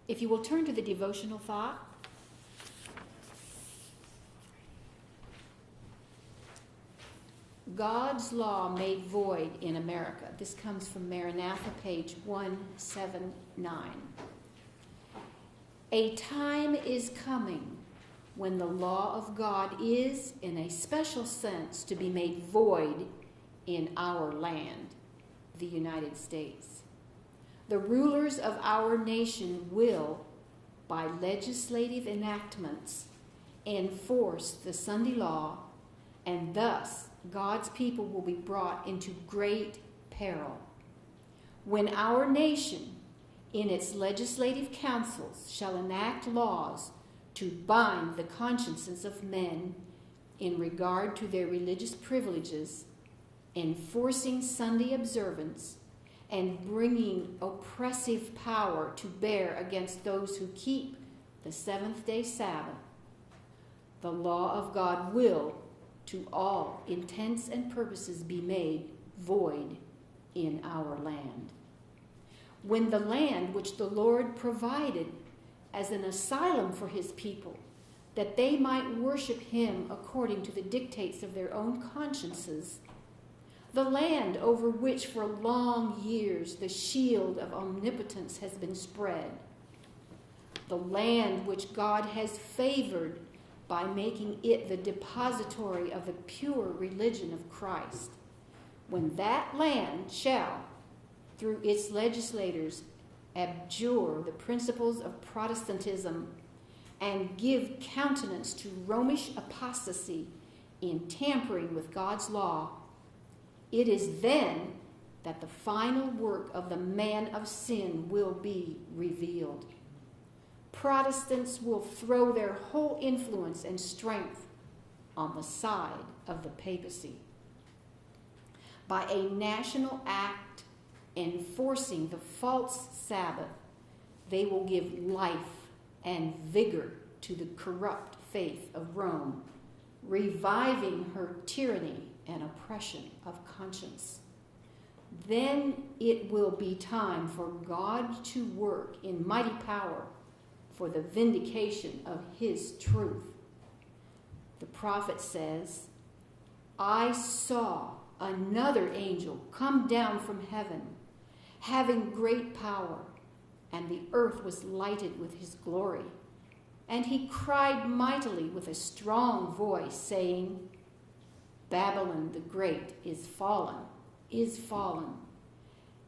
If you will turn to the devotional thought. God's law made void in America. This comes from Maranatha, page 179. A time is coming when the law of God is, in a special sense, to be made void in our land, the United States. The rulers of our nation will, by legislative enactments, enforce the Sunday law, and thus God's people will be brought into great peril. When our nation, in its legislative councils, shall enact laws to bind the consciences of men in regard to their religious privileges, enforcing Sunday observance, and bringing oppressive power to bear against those who keep the seventh-day Sabbath, the law of God will, to all intents and purposes, be made void in our land. When the land which the Lord provided as an asylum for his people, that they might worship him according to the dictates of their own consciences, the land over which for long years the shield of omnipotence has been spread, the land which God has favored by making it the depository of the pure religion of Christ, when that land shall, through its legislators, abjure the principles of Protestantism and give countenance to Romish apostasy in tampering with God's law, it is then that the final work of the man of sin will be revealed. Protestants will throw their whole influence and strength on the side of the papacy. By a national act enforcing the false Sabbath, they will give life and vigor to the corrupt faith of Rome, reviving her tyranny and oppression of conscience. Then it will be time for God to work in mighty power for the vindication of his truth. The prophet says, I saw another angel come down from heaven, having great power, and the earth was lighted with his glory. And he cried mightily with a strong voice, saying, Babylon the Great is fallen.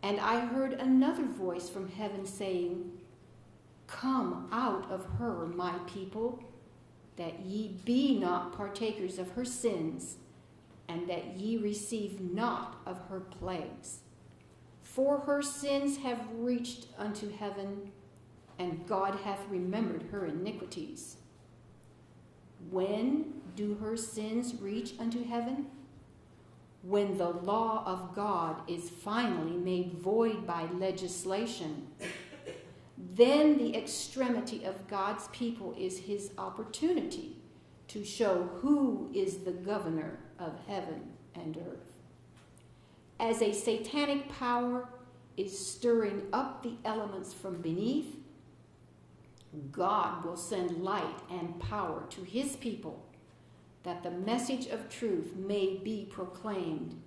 And I heard another voice from heaven saying, Come out of her, my people, that ye be not partakers of her sins, and that ye receive not of her plagues. For her sins have reached unto heaven, and God hath remembered her iniquities. When do her sins reach unto heaven? When the law of God is finally made void by legislation. Then the extremity of God's people is his opportunity to show who is the governor of heaven and earth. As a satanic power is stirring up the elements from beneath, God will send light and power to his people, that the message of truth may be proclaimed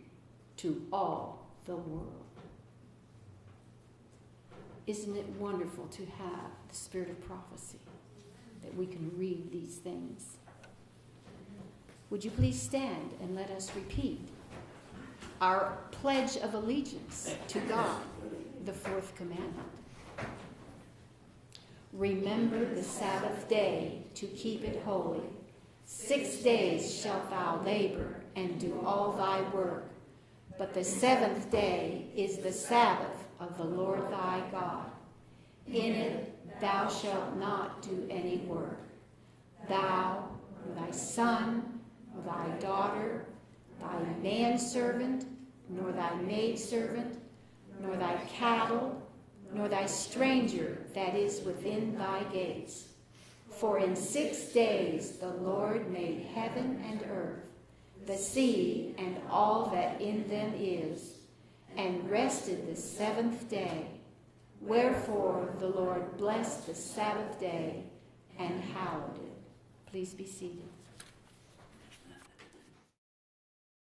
to all the world. Isn't it wonderful to have the spirit of prophecy, that we can read these things? Would you please stand and let us repeat our pledge of allegiance to God, the fourth commandment. Remember the Sabbath day to keep it holy. 6 days shalt thou labor and do all thy work, but the seventh day is the Sabbath of the Lord thy God. In it thou shalt not do any work, thou, nor thy son, nor thy daughter, thy manservant, nor thy maidservant, nor thy cattle, nor thy stranger that is within thy gates. For in 6 days the Lord made heaven and earth, the sea and all that in them is, and rested the seventh day. Wherefore the Lord blessed the Sabbath day and hallowed it. Please be seated.